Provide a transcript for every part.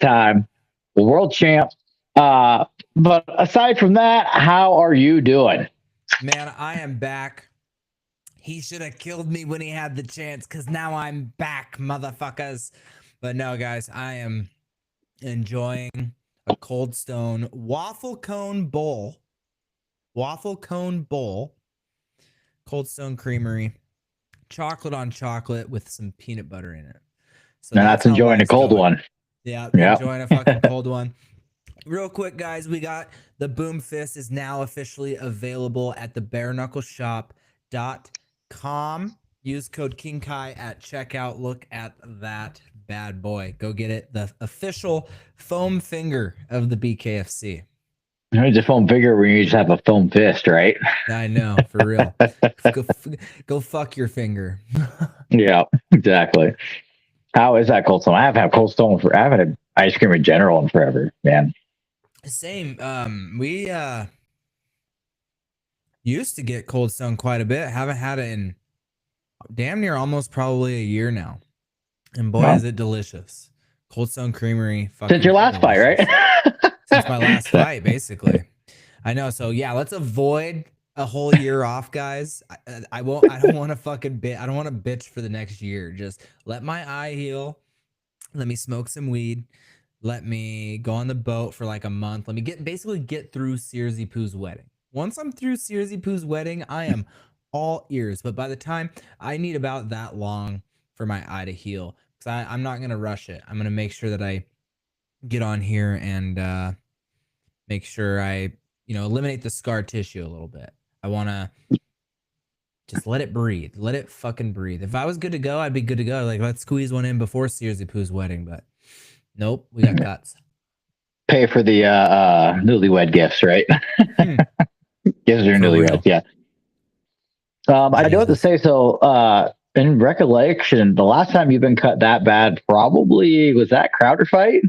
time world champ. But aside from that, how are you doing? Man, I am back. He should have killed me when he had the chance because now I'm back, motherfuckers. But no, guys, I am enjoying a Cold Stone waffle cone bowl. Waffle cone bowl. Cold Stone Creamery. Chocolate on chocolate with some peanut butter in it. So And that's that's how enjoying a life's cold going. one. Yeah, Yeah. enjoying a fucking cold one. Real quick, guys, we got the Boom Fist is now officially available at the barenukcleshop.com. Use code King Kai at checkout. Look at that bad boy. Go get it. The official foam finger of the BKFC. It's a foam figure where you just have a foam fist, right? I know, for real. Go fuck your finger. Yeah, exactly. How is that Cold Stone? I haven't had Cold Stone for I haven't had ice cream in general in forever, man. Same. We used to get Cold Stone quite a bit. Haven't had it in damn near almost probably a year now. And boy, Well, is it delicious. Cold Stone Creamery. since your last delicious. fight, right? Since my last fight, basically. I know. So yeah, let's avoid a whole year off, guys. I won't. I don't want to fucking bit. I don't want to bitch for the next year. Just let my eye heal. Let me smoke some weed. Let me go on the boat for like a month. Let me basically get through Searsy Poo's wedding. Once I'm through Searsy Poo's wedding, I am all ears. But by the time I need about that long for my eye to heal, because I'm not gonna rush it. I'm gonna make sure that I get on here and make sure I eliminate the scar tissue a little bit. I want to just let it breathe. Let it fucking breathe. If I was good to go, I'd be good to go. Like, let's squeeze one in before Searsy Poo's wedding, but nope, we got guts. Pay for the newlywed gifts, right? Gifts are newlyweds, yeah. I do have to say, so in recollection, the last time you've been cut that bad probably was that Crowder fight.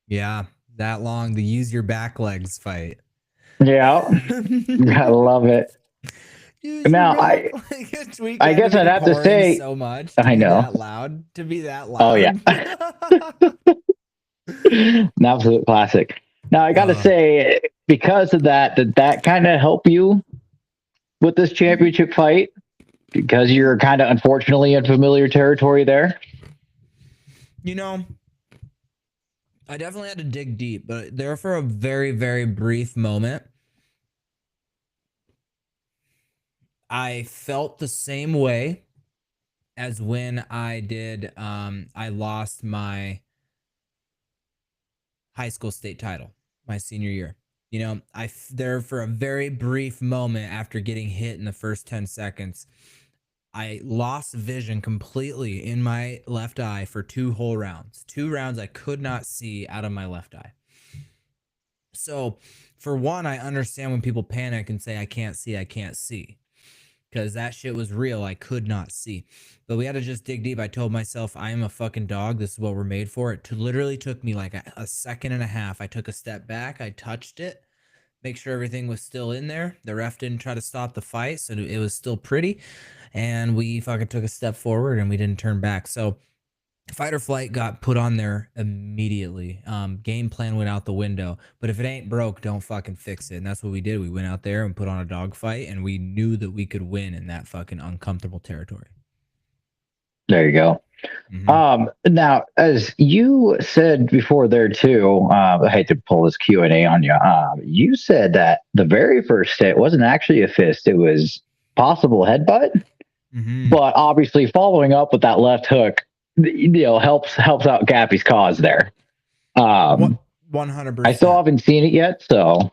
Yeah, that long. The use your back legs fight. Yeah, I love it. Now, I guess I'd have to say so much. I know that loud to be that loud. Oh yeah, an absolute classic. Now I got to say, because of that, did that kind of help you with this championship fight? Because you're kind of unfortunately in familiar territory there. I definitely had to dig deep, but there for a very, very brief moment, I felt the same way as when I did. I lost my high school state title my senior year. There for a very brief moment after getting hit in the first 10 seconds, I lost vision completely in my left eye for 2 whole rounds. 2 rounds I could not see out of my left eye. So, for one, I understand when people panic and say, I can't see. Because that shit was real. I could not see. But we had to just dig deep. I told myself, I am a fucking dog. This is what we're made for. It literally took me like a second and a half. I took a step back. I touched it. Make sure everything was still in there. The ref didn't try to stop the fight, so it was still pretty. And we fucking took a step forward and we didn't turn back. So fight or flight got put on there immediately. Game plan went out the window. But if it ain't broke, don't fucking fix it. And that's what we did. We went out there and put on a dog fight, and we knew that we could win in that fucking uncomfortable territory. There you go. Mm-hmm. Now, as you said before there too, I hate to pull this Q&A on you. You said that the very first hit wasn't actually a fist. It was possible headbutt. Mm-hmm. But obviously following up with that left hook, helps out Gappy's cause there. 100%. I still haven't seen it yet, so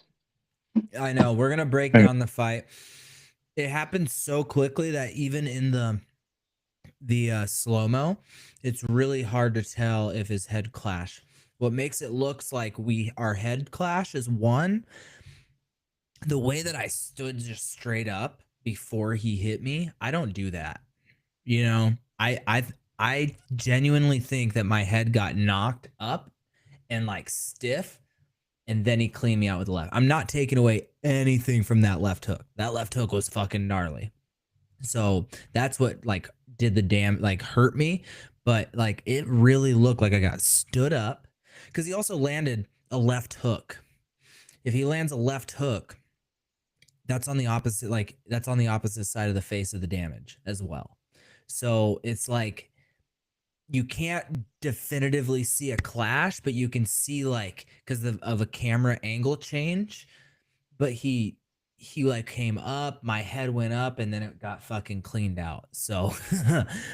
I know we're gonna break down the fight. It happened so quickly that even in the slow-mo, it's really hard to tell if his head clash. What makes it looks like our head clash is one, the way that I stood just straight up before he hit me. I don't do that. I genuinely think that my head got knocked up and like stiff, and then he cleaned me out with the left. I'm not taking away anything from that left hook. That left hook was fucking gnarly. So that's what like did the damn like hurt me. But like it really looked like I got stood up. because he also landed a left hook. If he lands a left hook, that's on the opposite, like that's on the opposite side of the face of the damage as well. So it's like you can't definitively see a clash, but you can see like because of a camera angle change. But he like came up, my head went up, and then it got fucking cleaned out. So,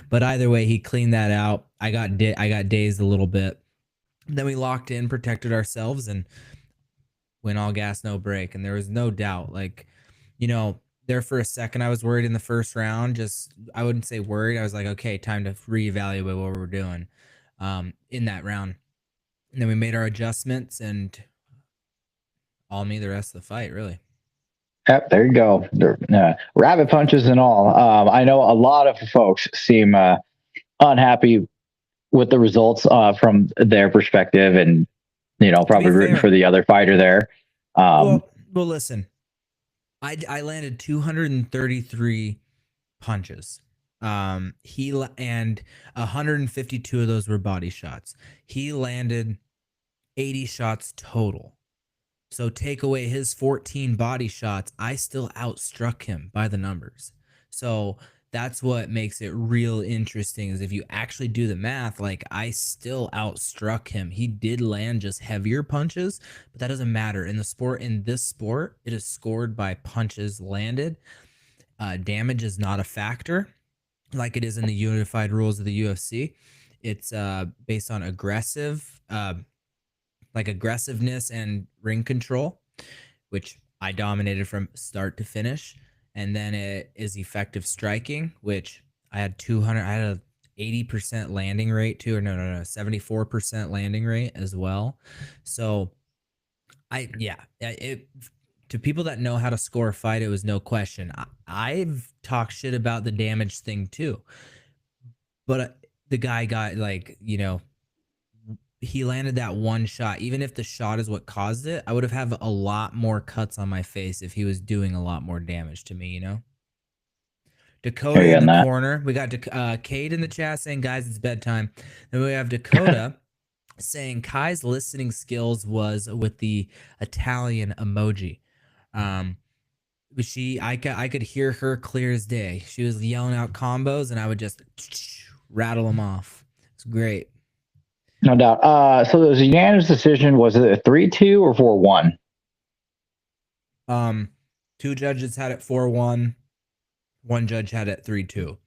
but either way, he cleaned that out. I got dazed a little bit. Then we locked in, protected ourselves, and went all gas, no brake. And there was no doubt, like, there for a second, I was worried in the first round. Just, I wouldn't say worried. I was like, okay, time to reevaluate what we're doing in that round. And then we made our adjustments, and all me the rest of the fight, really. Yep, there you go. Rabbit punches and all. I know a lot of folks seem unhappy with the results from their perspective, and probably rooting for the other fighter there. Well, listen, I landed 233 punches. He and 152 of those were body shots. He landed 80 shots total. So take away his 14 body shots, I still outstruck him by the numbers. So that's what makes it real interesting, is if you actually do the math, like I still outstruck him. He did land just heavier punches, but that doesn't matter. In this sport, it is scored by punches landed. Damage is not a factor like it is in the unified rules of the UFC. It's based on aggressiveness and ring control, which I dominated from start to finish. And then it is effective striking, which I had a 80% landing rate too, or no, 74% landing rate as well. So to people that know how to score a fight, it was no question. I've talked shit about the damage thing too, but the guy got he landed that one shot. Even if the shot is what caused it, I would have had a lot more cuts on my face if he was doing a lot more damage to me, Dakota in the corner. We got Cade in the chat saying, guys, it's bedtime. Then we have Dakota saying Kai's listening skills was with the Italian emoji. I could hear her clear as day. She was yelling out combos, and I would just rattle them off. It's great. No doubt. So the unanimous decision, was it a 3-2 or 4-1? Two judges had it 4-1. One judge had it 3-2,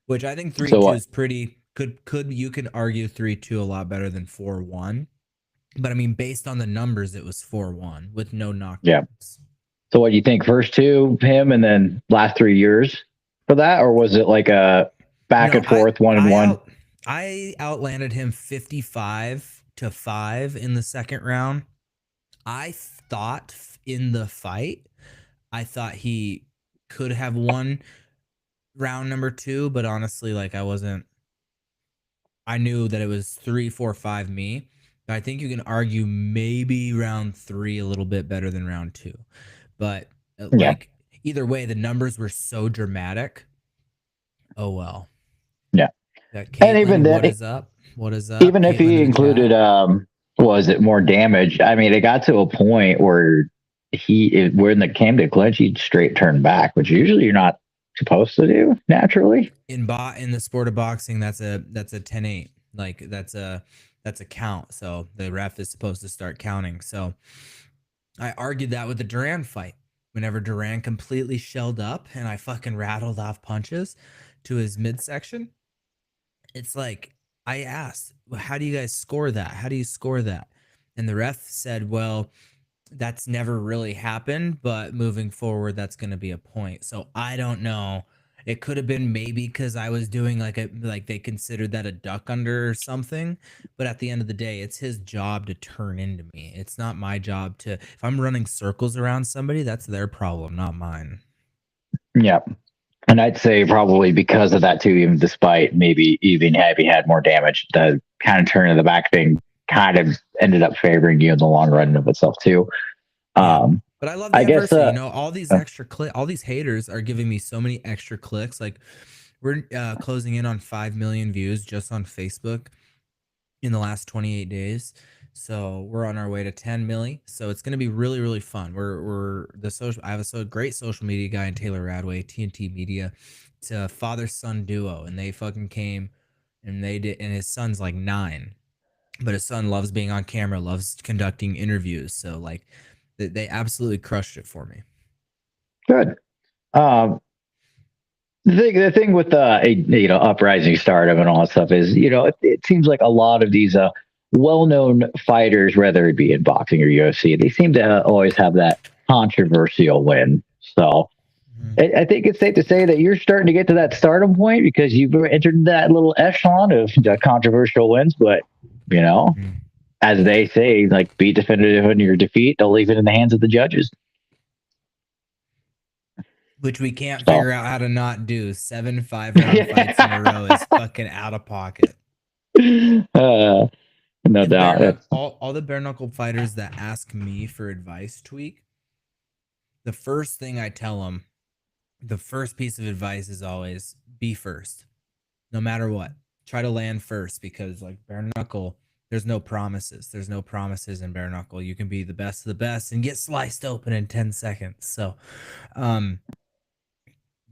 which I think 3-2 is pretty could you could argue 3-2 a lot better than 4-1. But I mean, based on the numbers, it was 4-1 with no knockdowns. Yeah. So what do you think? First two him, and then last 3 years for that, or was it like a back and forth 1-1? I outlanded him 55-5 in the second round. I thought in the fight, he could have won round number 2, but honestly, like I knew that it was 3-4-5 me. But I think you can argue maybe round 3 a little bit better than round 2. But either way, the numbers were so dramatic. Oh well. Yeah. And even then, what is up? Even if he included, was it more damage? I mean, it got to a point where when it came to clinch, he'd straight turn back, which usually you're not supposed to do naturally. In the sport of boxing, that's a 10-8. Like that's a count. So the ref is supposed to start counting. So I argued that with the Duran fight. Whenever Duran completely shelled up and I fucking rattled off punches to his midsection, it's like I asked, well, how do you guys score that? How do you score that? And the ref said, well, that's never really happened, but moving forward, that's going to be a point. So I don't know. It could have been maybe because I was doing like they considered that a duck under or something. But at the end of the day, it's his job to turn into me. It's not my job to, if I'm running circles around somebody, that's their problem, not mine. Yeah. And I'd say probably because of that too, even despite maybe even having had more damage, the kind of turn of the back thing kind of ended up favoring you in the long run of itself too. But I love the adversity. All these extra all these haters are giving me so many extra clicks. Like we're closing in on 5 million views just on Facebook in the last 28 days. So we're on our way to 10 milli. So it's going to be really, really fun. I have a great social media guy in Taylor Radway, TNT Media. It's a father son duo, and they fucking came and they did, and his son's like 9, but his son loves being on camera, loves conducting interviews. So like they absolutely crushed it for me. Good. Um, the thing with uprising stardom and all that stuff is it seems like a lot of these well-known fighters, whether it be in boxing or UFC, they seem to always have that controversial win. So I think it's safe to say that you're starting to get to that stardom point because you've entered that little echelon of controversial wins. But as they say, like, be definitive in your defeat. They'll leave it in the hands of the judges. Which we can't figure out how to not do. 7 5-round fights in a row is fucking out of pocket. No doubt. All the bare knuckle fighters that ask me for advice, Tweek, the first thing I tell them, the first piece of advice is always be first, no matter what. Try to land first, because like bare knuckle, there's no promises. There's no promises in bare knuckle. You can be the best of the best and get sliced open in 10 seconds. So,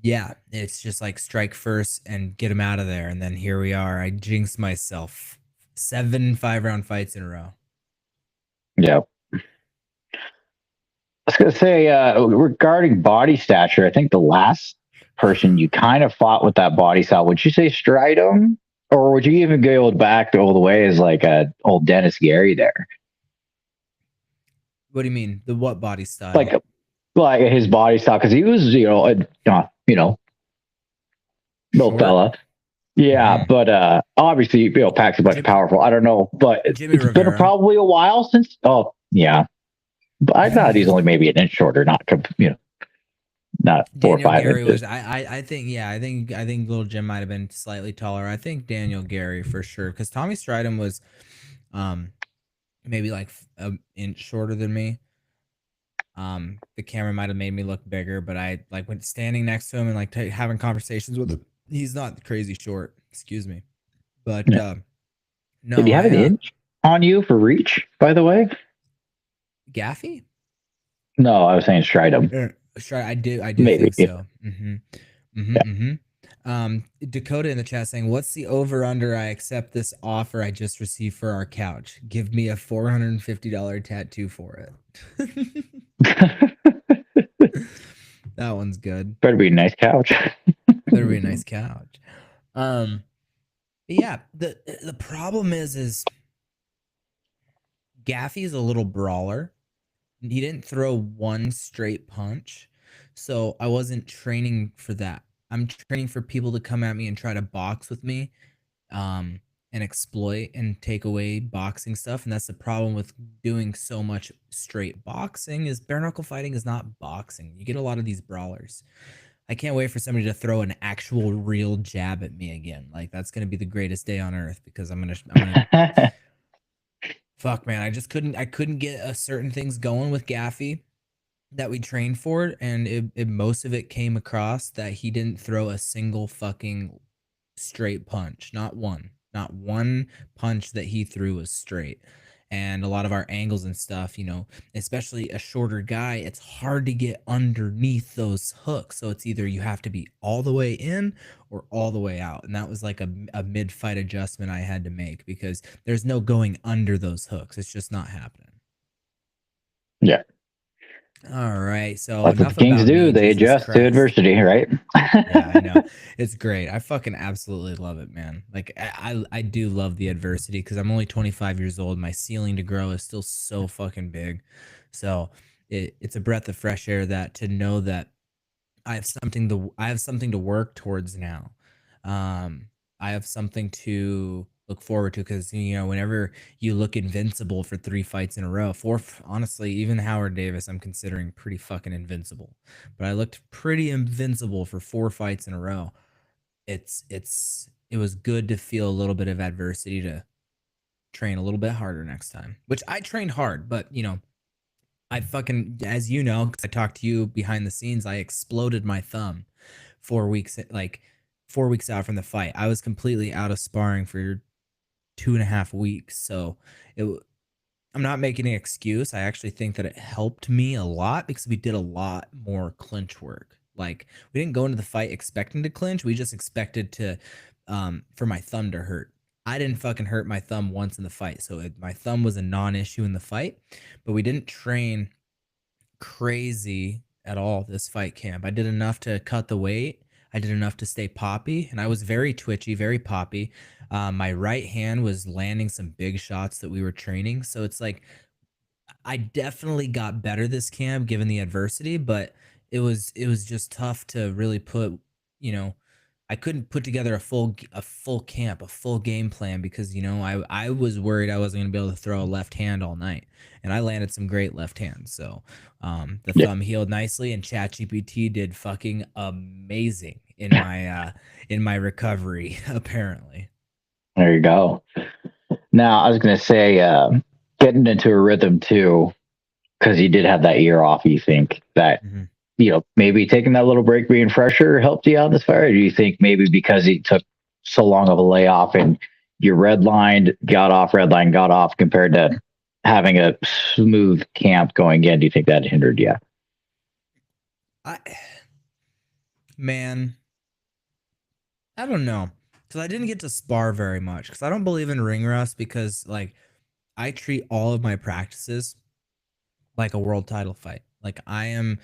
yeah, it's just like strike first and get him out of there. And then here we are. I jinxed myself. 7 5-round fights in a row. Yeah. I was going to say, regarding body stature, I think the last person you kind of fought with that body style, would you say Stridham? Or would you even go back all the way as like a old Dennis Gary there? What do you mean? The what body style? Like his body style, because he was, little fella. Yeah, but obviously, packs a bunch of powerful. I don't know, but it's been probably a while since. Oh, yeah. But I thought he's only maybe an inch shorter, not 4 or 5 Gary inches. was. I think little Jim might have been slightly taller. I think Daniel Gary for sure, because Tommy Stridham was, maybe like an inch shorter than me. The camera might have made me look bigger, but I like when standing next to him and like having conversations with him. He's not crazy short. Excuse me, but no. Did you have an inch on you for reach? By the way, Gaffy? No, I was saying Stridham. I do maybe think so. Dakota in the chat saying, "What's the over under? I accept this offer I just received for our couch. Give me a $450 tattoo for it." That one's good. Better be a nice couch. Better be a nice couch. Yeah. The problem is Gaffy's a little brawler. He didn't throw one straight punch, so I wasn't training for that. I'm training for people to come at me and try to box with me, and exploit and take away boxing stuff. And that's the problem with doing so much straight boxing, is bare knuckle fighting is not boxing. You get a lot of these brawlers. I can't wait for somebody to throw an actual real jab at me again. Like, that's going to be the greatest day on earth, because I'm gonna fuck, man. I couldn't get certain things going with Gaffy that we trained for, and most of it came across that he didn't throw a single fucking straight punch. Not one punch that he threw was straight. And a lot of our angles and stuff, especially a shorter guy, it's hard to get underneath those hooks. So it's either you have to be all the way in or all the way out. And that was like a mid-fight adjustment I had to make, because there's no going under those hooks. It's just not happening. Yeah. All right. So that's what the Kings do. They adjust to adversity, right? Yeah, I know. It's great. I fucking absolutely love it, man. Like, I do love the adversity, because I'm only 25 years old. My ceiling to grow is still so fucking big. So it's a breath of fresh air to know that I have something to work towards now. I have something to look forward to, because whenever you look invincible for 3 fights in a row, 4, honestly, even Howard Davis I'm considering pretty fucking invincible, but I looked pretty invincible for 4 fights in a row. It was good to feel a little bit of adversity, to train a little bit harder next time, which I trained hard, but I fucking, as you know, because I talked to you behind the scenes, I exploded my thumb 4 weeks, like 4 weeks out from the fight. I was completely out of sparring for 2.5 weeks. So I'm not making an excuse. I actually think that it helped me a lot because we did a lot more clinch work. Like, we didn't go into the fight expecting to clinch. We just expected to, for my thumb to hurt. I didn't fucking hurt my thumb once in the fight. So my thumb was a non-issue in the fight, but we didn't train crazy at all this fight camp. I did enough to cut the weight. I did enough to stay poppy, and I was very twitchy, very poppy. My right hand was landing some big shots that we were training. So it's like I definitely got better this camp given the adversity, but it was just tough to really put, you know, I couldn't put together a full camp, a full game plan because I was worried I wasn't going to be able to throw a left hand all night, and I landed some great left hands. So the Yeah. thumb healed nicely, and ChatGPT did fucking amazing in my recovery. Apparently, There you go. Now, I was going to say, getting into a rhythm too, because you did have that year off. You think that maybe taking that little break, being fresher, helped you out in this fire? Or do you think maybe because he took so long of a layoff and you redlined, got off compared to having a smooth camp going in? Do you think that hindered you? Man, I don't know, because I didn't get to spar very much because I don't believe in ring rust because like I treat all of my practices like a world title fight. Like I am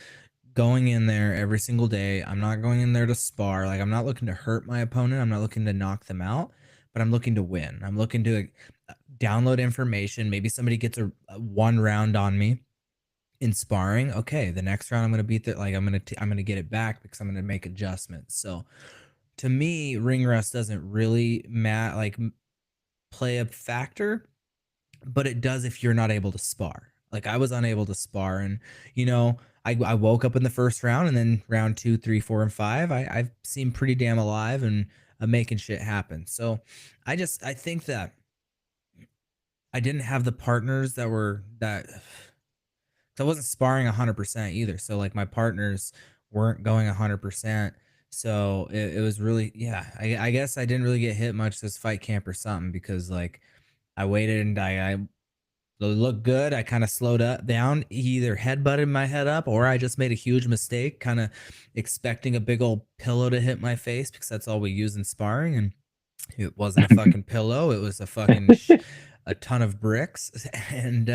going in there every single day. I'm not going in there to spar. Like I'm not looking to hurt my opponent. I'm not looking to knock them out, but I'm looking to win. I'm looking to download information. Maybe somebody gets a one round on me in sparring. Okay, the next round I'm going to beat that. Like I'm going to get it back because I'm going to make adjustments. So to me, ring rust doesn't really play a factor, but it does if you're not able to spar. Like I was unable to spar, and I woke up in the first round, and then round 2, 3, 4, and 5, I seemed pretty damn alive and making shit happen. So I think that I didn't have the partners that I wasn't sparring 100% either. So like my partners weren't going 100%. So it was really, yeah, I guess I didn't really get hit much this fight camp or something because like I waited and I looked good. I kind of slowed up down. He either headbutted my head up or I just made a huge mistake, kind of expecting a big old pillow to hit my face because that's all we use in sparring. And it wasn't a fucking pillow. It was a fucking a ton of bricks. And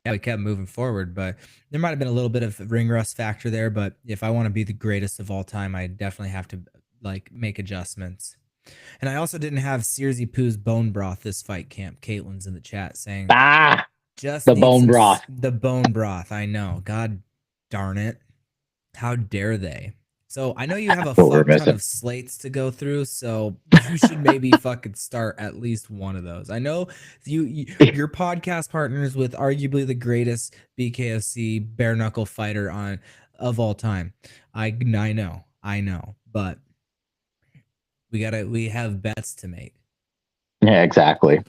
yeah, we kept moving forward, but there might have been a little bit of ring rust factor there. But if I want to be the greatest of all time, I definitely have to like make adjustments. And I also didn't have Searsy Poo's bone broth this fight camp. Caitlin's in the chat saying, just the need bone broth. The bone broth. I know. God darn it. How dare they? So I know you have a fuck ton of slates to go through, so you should maybe fucking start at least one of those. I know your podcast partners with arguably the greatest BKFC bare knuckle fighter of all time. I know, but we have bets to make. Yeah, exactly.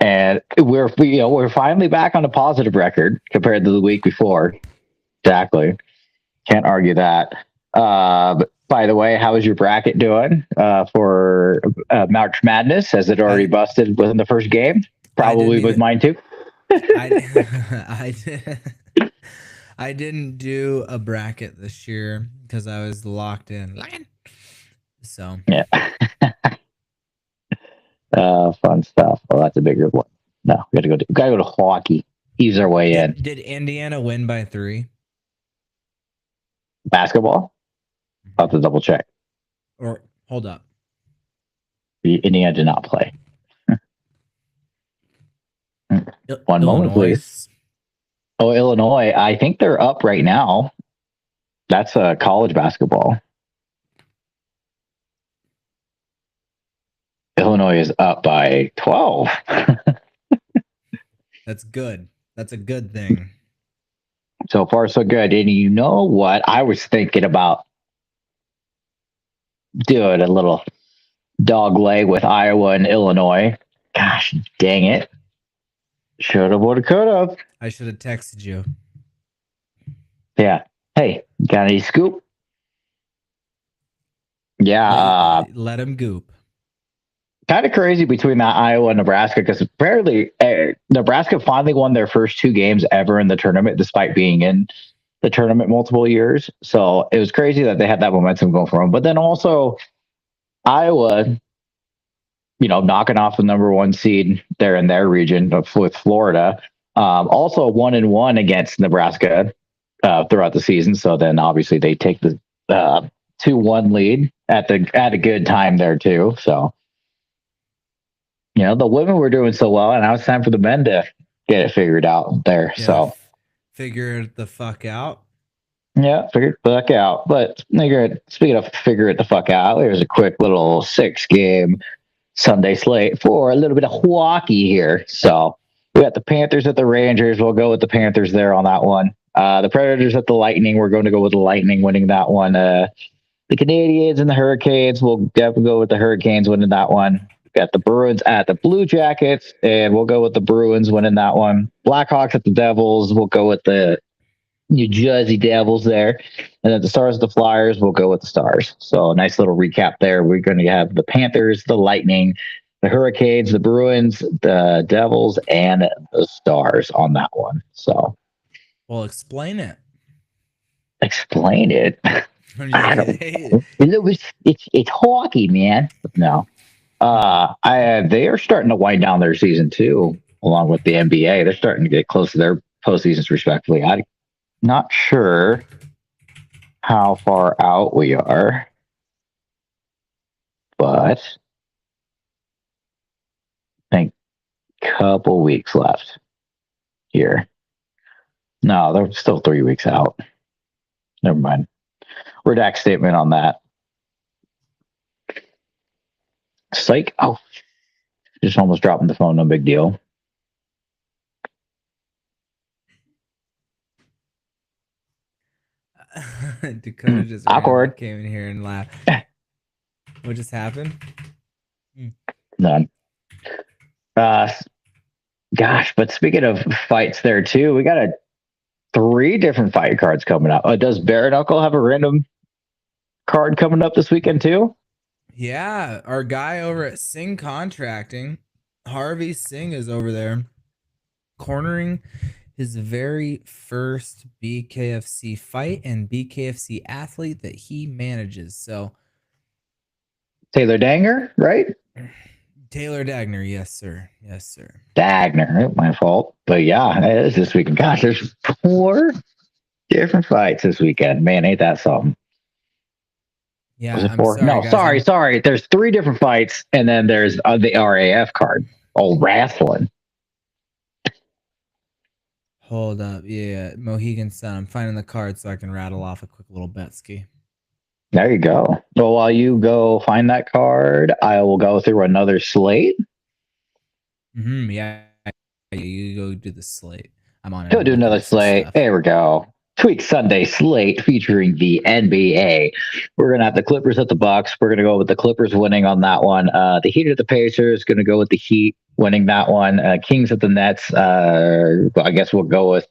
And we're finally back on a positive record compared to the week before. Exactly. Can't argue that. By the way, how is your bracket doing for March Madness? Has it already busted within the first game? Probably with mine too. I didn't do a bracket this year because I was locked in. So yeah. Fun stuff. Well, that's a bigger one. No, we gotta go to hockey. Ease our way in. Did Indiana win by 3? Basketball? I'll have to double check. Or hold up. Indiana did not play. One moment, please. Oh, Illinois. I think they're up right now. That's college basketball. Illinois is up by 12. That's good. That's a good thing. So far, so good. And you know what? I was thinking about doing a little dog leg with Iowa and Illinois. Gosh, dang it. Should have, would have, could have. I should have texted you. Yeah. Hey, got any scoop? Yeah. Let him goop. kind of crazy between that Iowa and Nebraska because apparently Nebraska finally won their first 2 games ever in the tournament, despite being in the tournament multiple years. So it was crazy that they had that momentum going for them. But then also Iowa, knocking off the number 1 seed there in their region with Florida. Also 1-1 against Nebraska throughout the season. So then obviously they take the 2-1 lead at a good time there too. So the women were doing so well, and now it's time for the men to get it figured out there. Yeah, So figure it the fuck out. yeah, figure it the fuck out. But speaking of figure it the fuck out, there's a quick little 6-game Sunday slate for a little bit of hockey here. So we got the Panthers at the Rangers. We'll go with the Panthers there on that one. The Predators at the Lightning. We're going to go with the Lightning winning that one. The Canadians and the Hurricanes. We'll definitely go with the Hurricanes winning that one. We got the Bruins at the Blue Jackets, and we'll go with the Bruins winning that one. Blackhawks at the Devils. We'll go with the New Jersey Devils there. And then the Stars, the Flyers, we'll go with the Stars. So a nice little recap there. We're going to have the Panthers, the Lightning, the Hurricanes, the Bruins, the Devils, and the Stars on that one. So, well, explain it. Explain it. I don't know. It's hockey, man. No. They are starting to wind down their season too, along with the NBA. They're starting to get close to their postseasons, respectively. I'm not sure how far out we are, but I think a couple weeks left here. No, they're still 3 weeks out. Never mind. Redact statement on that. Psych. Oh, just almost dropping the phone. No big deal. Dakota just awkward came in here and laughed. What just happened? None. Gosh, but speaking of fights there too, we got 3 different fight cards coming up. Does Bare Knuckle have a random card coming up this weekend too? Yeah, our guy over at Singh Contracting, Harvey Singh, is over there cornering his very first BKFC fight and BKFC athlete that he manages. So Taylor Dagner, right? Taylor Dagner, yes, sir. Yes, sir. Dagner, my fault. But yeah, it is this weekend. Gosh, there's 4 different fights this weekend. Man, ain't that something? Yeah, I'm sorry, sorry. There's 3 different fights, and then there's the RAF card. Oh, wrestling. Hold up. Yeah, Mohegan Sun. I'm finding the card so I can rattle off a quick little Betsky. There you go. Well, while you go find that card, I will go through another slate. Yeah, you go do the slate. I'm on it. Go do another slate. Stuff. There we go. Tweek Sunday slate featuring the NBA. We're going to have the Clippers at the Bucks. We're going to go with the Clippers winning on that one. The Heat at the Pacers, going to go with the Heat winning that one. Kings at the Nets. I guess we'll go with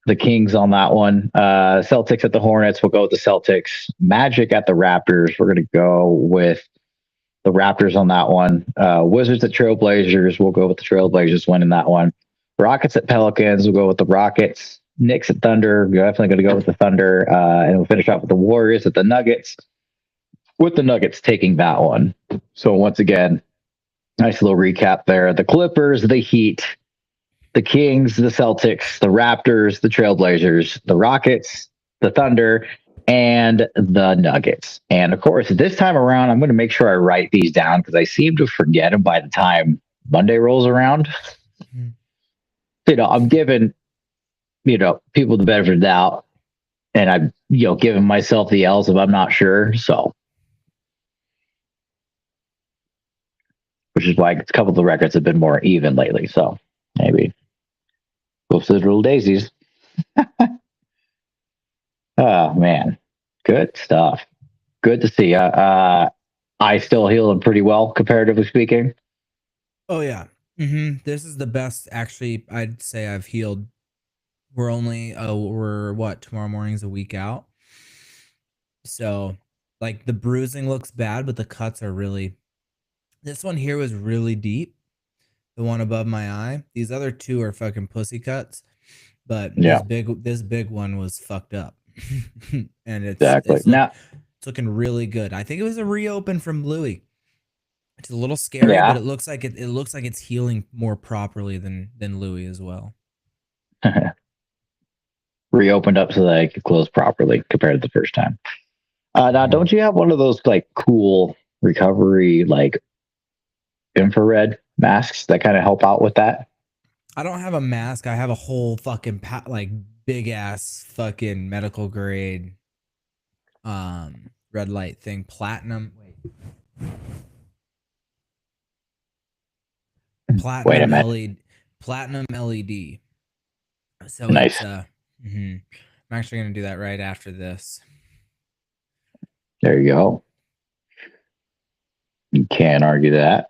the Kings on that one. Celtics at the Hornets. We'll go with the Celtics. Magic at the Raptors. We're going to go with the Raptors on that one. Wizards at Trailblazers. We'll go with the Trailblazers winning that one. Rockets at Pelicans. We'll go with the Rockets. Knicks at Thunder. We're definitely going to go with the Thunder. And we'll finish off with the Warriors at the Nuggets, with the Nuggets taking that one. So once again, nice little recap there. The Clippers, the Heat, the Kings, the Celtics, the Raptors, the Trailblazers, the Rockets, the Thunder, and the Nuggets. And of course, this time around, I'm going to make sure I write these down because I seem to forget them by the time Monday rolls around. I'm giving people the benefit of the doubt, and I'm giving myself the L's if I'm not sure. So, which is why a couple of the records have been more even lately. So maybe those little daisies. Oh man, good stuff. Good to see. I still healing pretty well, comparatively speaking. Oh yeah, this is the best. Actually, I'd say I've healed. We're what, tomorrow morning's a week out. So like the bruising looks bad, but the cuts are really This one here was really deep. The one above my eye. These other two are fucking pussy cuts, but Yeah, this big one was fucked up, and exactly. Now, it's looking really good. I think it was a reopen from Louis. It's a little scary, but yeah, it looks like it looks like it's healing more properly than Louis as well. reopened up so that I could close properly compared to the first time. Now, Mm-hmm. don't you have one of those like cool recovery like infrared masks that kind of help out with that? I don't have a mask. I have a whole fucking like big ass fucking medical grade red light thing, platinum. Wait, Wait a platinum minute. LED, platinum LED. So it's Nice. I'm actually gonna do that right after this. There you go. You can't argue that.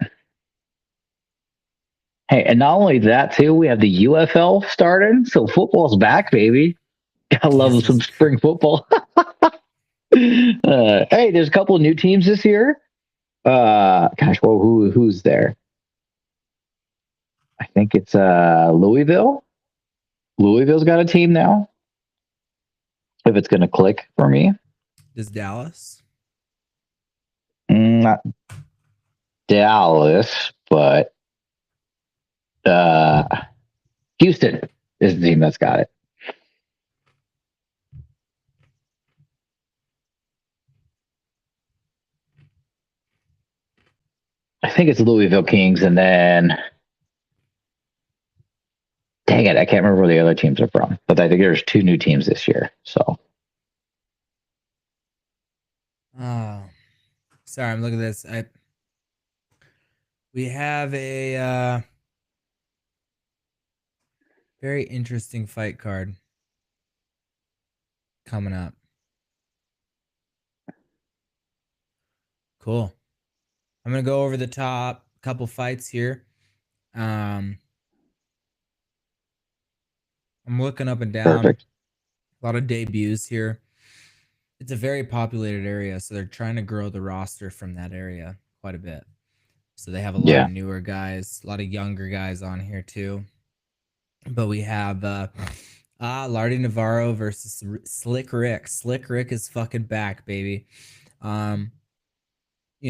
Hey, and not only that too, we have the UFL starting, so football's back, baby. I love some Jesus spring football. Hey, there's a couple of new teams this year. Gosh, well, who's there? I think it's Louisville. Louisville's got a team now. If it's going to click for me, Does Dallas? not Dallas, but uh, Houston is the team that's got it. I think it's Louisville Kings, and then dang it, I can't remember where the other teams are from. But I think there's two new teams this year. So Oh, sorry, I'm looking at this. We have a very interesting fight card coming up. Cool. I'm gonna go over the top couple fights here. Um, I'm looking up and down. perfect. A lot of debuts here. It's a very populated area, so they're trying to grow the roster from that area quite a bit. So they have a lot of Yeah, newer guys, a lot of younger guys on here too. But we have Lardy Navarro versus Slick Rick. Slick Rick is fucking back, baby. Um,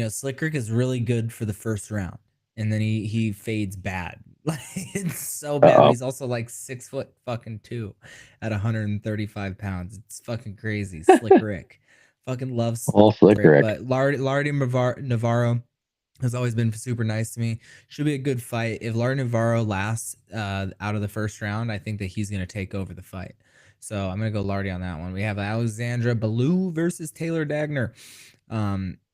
Slick Rick is really good for the first round, and then he fades bad. Like it's so bad, but oh, he's also like 6 foot fucking 2 at 135 pounds. It's fucking crazy. Slick Rick, fucking loves all Rick, flickerick. but Lardy Navarro has always been super nice to me. Should be a good fight. If Lardy Navarro lasts out of the first round, I think that he's gonna take over the fight. So I'm gonna go Lardy on that one. We have Alexandra Ballou versus Taylor Dagner.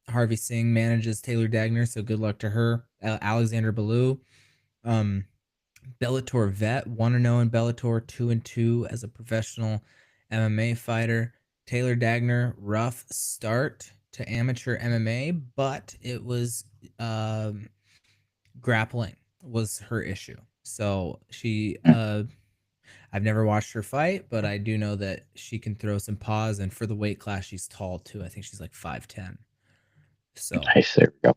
Harvey Singh manages Taylor Dagner, so good luck to her. Alexander Ballou, um, Bellator vet, 1-0 in Bellator, 2-2 as a professional MMA fighter. Taylor Dagner, rough start to amateur MMA, but it was grappling was her issue. So I've never watched her fight, but I do know that she can throw some paws, and for the weight class, she's tall too. I think she's like 5'10". So Nice. There we go.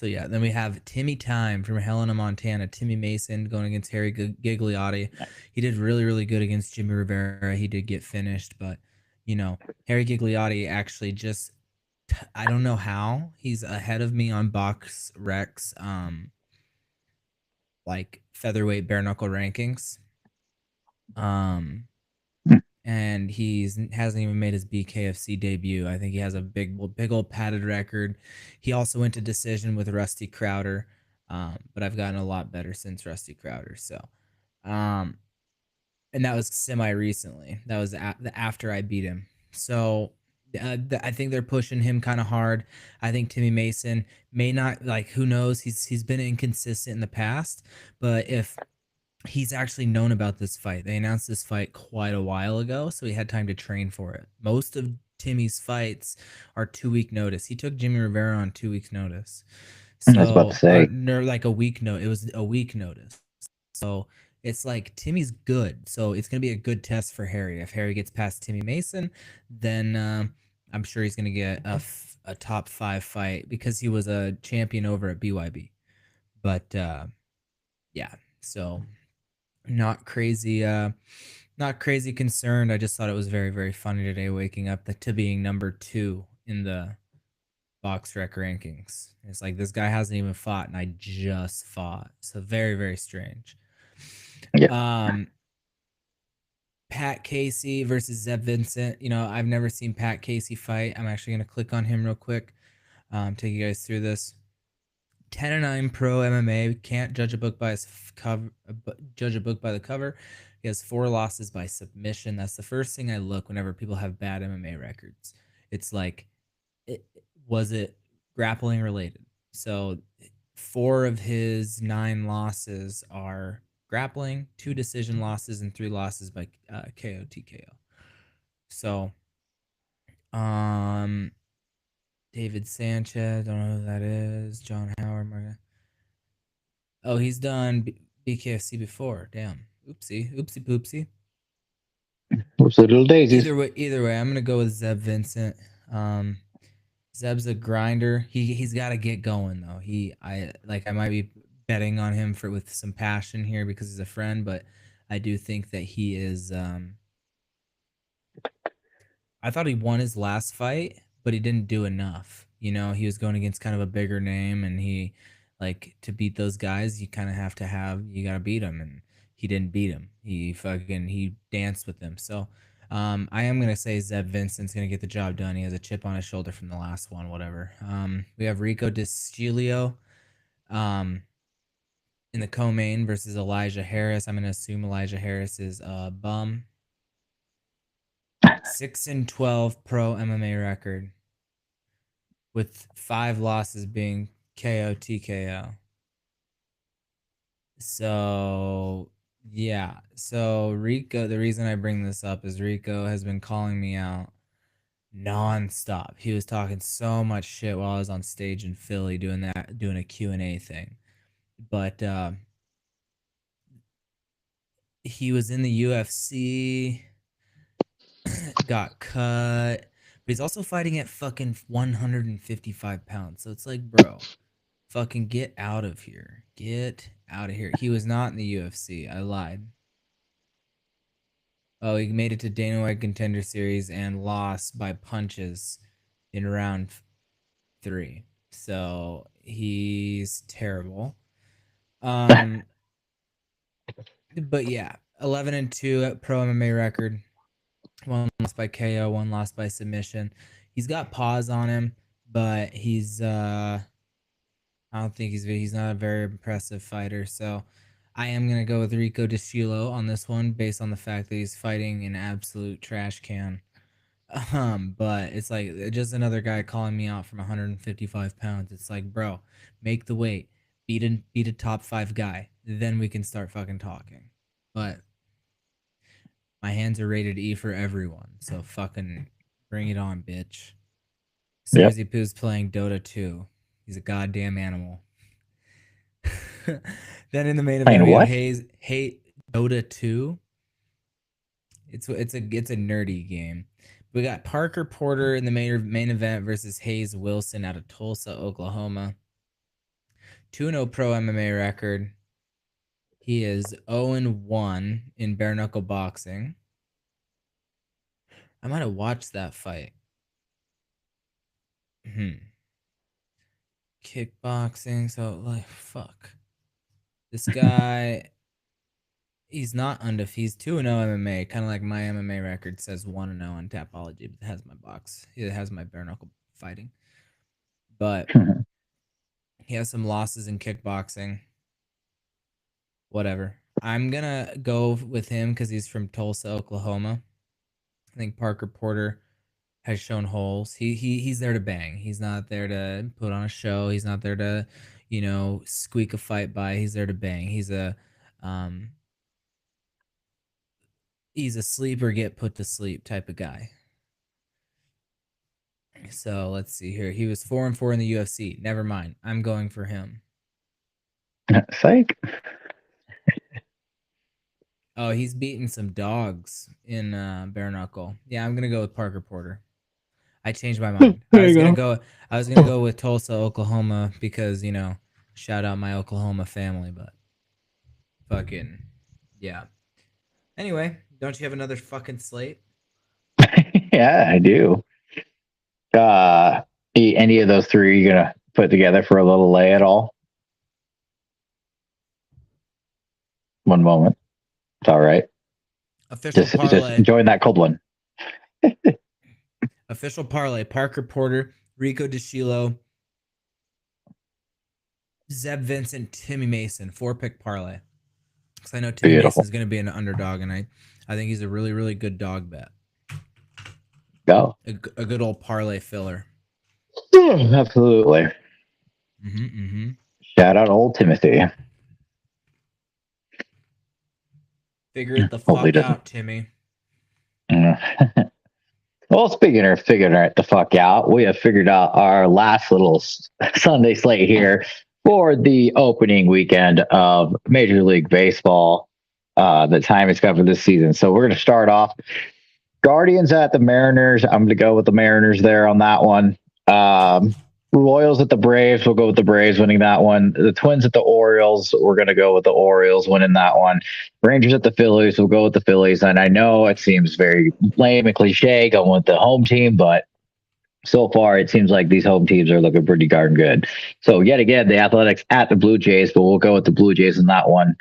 yeah, then we have Timmy Time from Helena, Montana. Timmy Mason going against Harry Gigliotti. He did really, really good against Jimmy Rivera. He did get finished, but Harry Gigliotti actually just I don't know how he's ahead of me on Box Rex like featherweight bare knuckle rankings. Um Hmm. and he's hasn't even made his BKFC debut. I think he has a big old padded record. He also went to decision with Rusty Crowder, but I've gotten a lot better since Rusty Crowder. So, um, and that was semi recently. That was after I beat him. So. I think they're pushing him kind of hard. I think Timmy Mason may not like. Who knows? He's been inconsistent in the past, but if he's actually known about this fight. They announced this fight quite a while ago, so he had time to train for it. Most of Timmy's fights are 2 week notice. He took Jimmy Rivera on 2 weeks notice. I was about to So, or say, no, like a week note. It was a week notice. So it's like Timmy's good. So it's gonna be a good test for Harry. If Harry gets past Timmy Mason, then I'm sure he's gonna get a top 5 fight because he was a champion over at BYB. But yeah, so not crazy not crazy concerned. I just thought it was very very funny today waking up to being number 2 in the box rec rankings. It's like this guy hasn't even fought and I just fought. So very very strange. Yeah. Um Pat Casey versus Zeb Vincent. You know, I've never seen Pat Casey fight. I'm actually going to click on him real quick. Take you guys through this. 10-9 pro MMA. Can't judge a book by its cover. Judge a book by the cover. He has 4 losses by submission. That's the first thing I look whenever people have bad MMA records. It's like, was it grappling related? So 4 of his 9 losses are grappling, 2 decision losses, and 3 losses by KO TKO. So, David Sanchez, don't know who that is. John Howard, oh, he's done BKFC before. Damn, oopsie poopsie. Those little daisies. Either way, I'm gonna go with Zeb Vincent. Zeb's a grinder. He's got to get going though. I might be betting on him with some passion here because he's a friend, but I do think that he is. I thought he won his last fight, but he didn't do enough. You know, he was going against kind of a bigger name, and he to beat those guys, you kind of you got to beat them, and he didn't beat him. He danced with them. So I am gonna say Zeb Vincent's gonna get the job done. He has a chip on his shoulder from the last one, whatever. We have Rico Distilio in the co-main versus Elijah Harris. I'm gonna assume Elijah Harris is a bum. 6-12 pro MMA record, with 5 losses being KO TKO. So yeah, so Rico. The reason I bring this up is Rico has been calling me out nonstop. He was talking so much shit while I was on stage in Philly doing a Q&A thing. But he was in the UFC, got cut, but he's also fighting at fucking 155 pounds. So it's like, bro, fucking get out of here. Get out of here. He was not in the UFC. I lied. Oh, he made it to Dana White Contender Series and lost by punches in round 3. So he's terrible. But yeah, 11-2 at pro MMA record. 1 lost by KO, 1 lost by submission. He's got paws on him, but he's I don't think he's not a very impressive fighter. So I am gonna go with Rico Discillo on this one based on the fact that he's fighting an absolute trash can. But it's like just another guy calling me out from 155 pounds. It's like, bro, make the weight, beat a top 5 guy, then we can start fucking talking. But my hands are rated E for everyone, so fucking bring it on, bitch. Yep. Scarzy Poo's playing Dota 2. He's a goddamn animal. Then in the main event, Playing we have what? Hate Dota 2. It's a nerdy game. We got Parker Porter in the main event versus Hayes Wilson out of Tulsa, Oklahoma. 2-0 pro MMA record. He is 0-1 in bare knuckle boxing. I might have watched that fight. Kickboxing, so like fuck. This guy, he's not undefeated. He's 2-0 MMA, kind of like my MMA record says 1-0 on Tapology, but it has my box. It has my bare knuckle fighting. But he has some losses in kickboxing. Whatever. I'm gonna go with him because he's from Tulsa, Oklahoma. I think Parker Porter has shown holes. He's there to bang. He's not there to put on a show. He's not there to, squeak a fight by. He's there to bang. Um he's a sleep or get put to sleep type of guy. So let's see here. He was 4-4 in the UFC. Never mind. I'm going for him. Psych. Oh, he's beaten some dogs in bare knuckle. Yeah, I'm gonna go with Parker Porter. I changed my mind. I was gonna go with Tulsa, Oklahoma, because shout out my Oklahoma family, but fucking yeah. Anyway, don't you have another fucking slate? Yeah, I do. Any of those three you gonna put together for a little lay at all? One moment. It's all right. Official parlay. Just join that cold one. Official parlay. Parker Porter, Rico DeShilo, Zeb Vincent, Timmy Mason. 4-pick parlay. Because I know Timmy Mason is going to be an underdog, and I think he's a really, really good dog bet. Go. A good old parlay filler. Absolutely. Shout out old Timothy. Figure it the fuck out, Timmy. Well, speaking of figuring it the fuck out, we have figured out our last little Sunday slate here for the opening weekend of Major League Baseball. The time is covered this season. So we're going to start off Guardians at the Mariners. I'm going to go with the Mariners there on that one. Royals at the Braves. We'll go with the Braves winning that one. The Twins at the Orioles. We're going to go with the Orioles winning that one. Rangers at the Phillies. We'll go with the Phillies. And I know it seems very lame and cliche going with the home team, but so far it seems like these home teams are looking pretty darn good. So yet again, the Athletics at the Blue Jays, but we'll go with the Blue Jays in that one.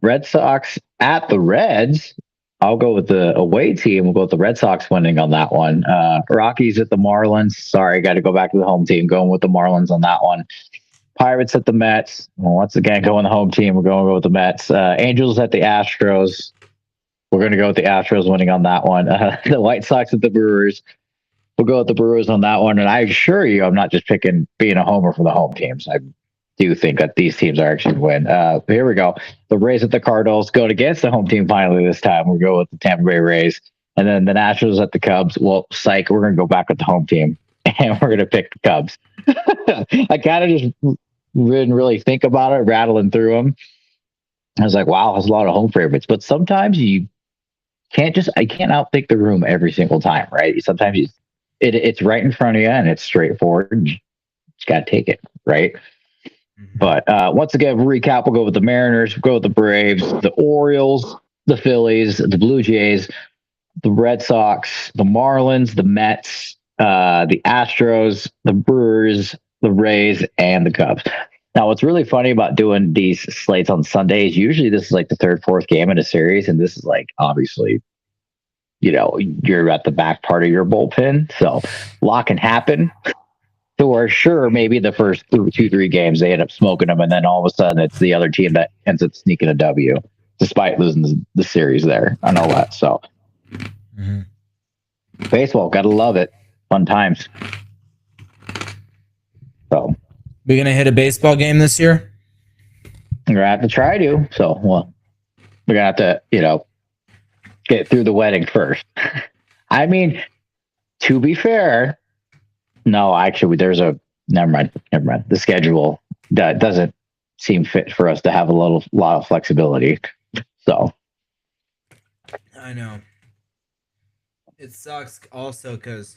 Red Sox at the Reds. I'll go with the away team. We'll go with the Red Sox winning on that one. Rockies at the Marlins. Sorry, got to go back to the home team. Going with the Marlins on that one. Pirates at the Mets. Well, once again, going the home team. We're going to go with the Mets. Angels at the Astros. We're going to go with the Astros winning on that one. The White Sox at the Brewers. We'll go with the Brewers on that one. And I assure you, I'm not just picking being a homer for the home teams. I do think that these teams are actually win. Here we go. The Rays at the Cardinals, going against the home team finally this time. We'll go with the Tampa Bay Rays. And then the Nationals at the Cubs. Well, psych, we're going to go back with the home team. And we're going to pick the Cubs. I kind of just didn't really think about it, rattling through them. I was like, wow, there's a lot of home favorites. But sometimes I can't outthink the room every single time, right? Sometimes it's right in front of you and it's straightforward. You just got to take it, right? But once again, recap, we'll go with the Mariners, we'll go with the Braves, the Orioles, the Phillies, the Blue Jays, the Red Sox, the Marlins, the Mets, the Astros, the Brewers, the Rays, and the Cubs. Now, what's really funny about doing these slates on Sundays, usually this is like the third, fourth game in a series, and this is like, obviously, you're at the back part of your bullpen, so a lot can happen. So we're sure maybe the first 2-3 games they end up smoking them, and then all of a sudden it's the other team that ends up sneaking a W, despite losing the series there and all that. So baseball, gotta love it. Fun times. So we gonna hit a baseball game this year? We're gonna have to try to. So we're gonna have to, get through the wedding first. I mean, to be fair. No, actually, never mind. The schedule that doesn't seem fit for us to have a lot of flexibility. So I know it sucks also because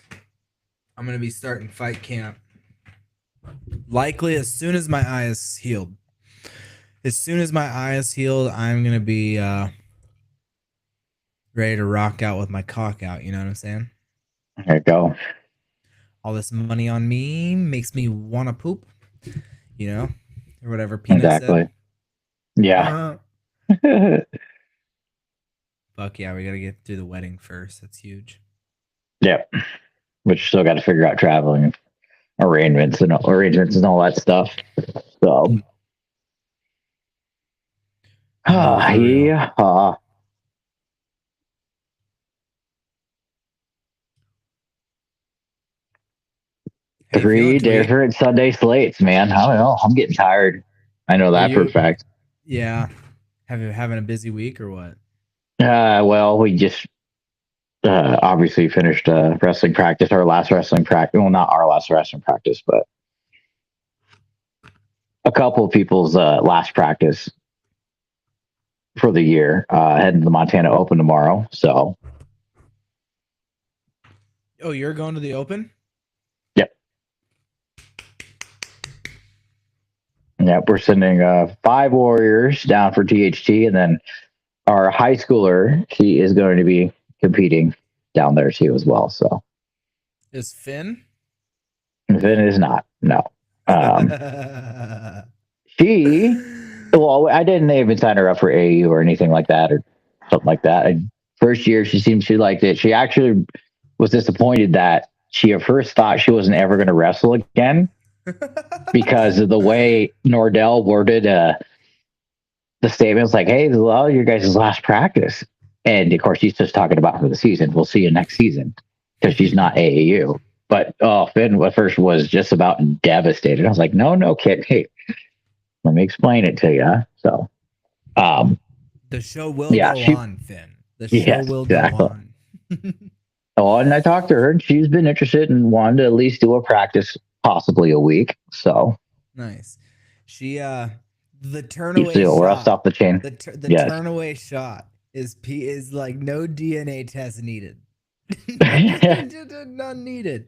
I'm gonna be starting fight camp likely as soon as my eye is healed. As soon as my eye is healed, I'm gonna be ready to rock out with my cock out. You know what I'm saying? There you go. All this money on me makes me want to poop, or whatever Peanut exactly. said. Yeah. Fuck yeah, we got to get through the wedding first. That's huge. Yep. But you still got to figure out traveling arrangements and all that stuff. So. Yeah. Hey, 3 different Sunday slates, man. I don't know. I'm getting tired. I know that for a fact. Yeah. Having a busy week or what? Well, we just obviously finished wrestling practice, our last wrestling practice. Well, not our last wrestling practice, but a couple of people's last practice for the year. Heading to the Montana Open tomorrow. So Oh, you're going to the Open? Yep. Yep. We're sending 5 warriors down for THT, and then our high schooler, she is going to be competing down there too as well. So Is Finn? Finn is not. No. She, well, I didn't even sign her up for AU or anything like that or something like that. First year, she seemed she liked it. She actually was disappointed that she at first thought she wasn't ever going to wrestle again because of the way Nordell worded the statement. Was like, hey, this is all your guys' last practice. And of course, she's just talking about for the season. We'll see you next season because she's not AAU. But Finn at first was just about devastated. I was like, no, kid. Hey, let me explain it to you. So, the show will go on, Finn. The show will go on. And I talked to her, and she's been interested and wanted to at least do a practice, possibly a week. So nice. She the turnaway shot. We're off the chain. The turnaway shot is like no DNA test needed. None needed.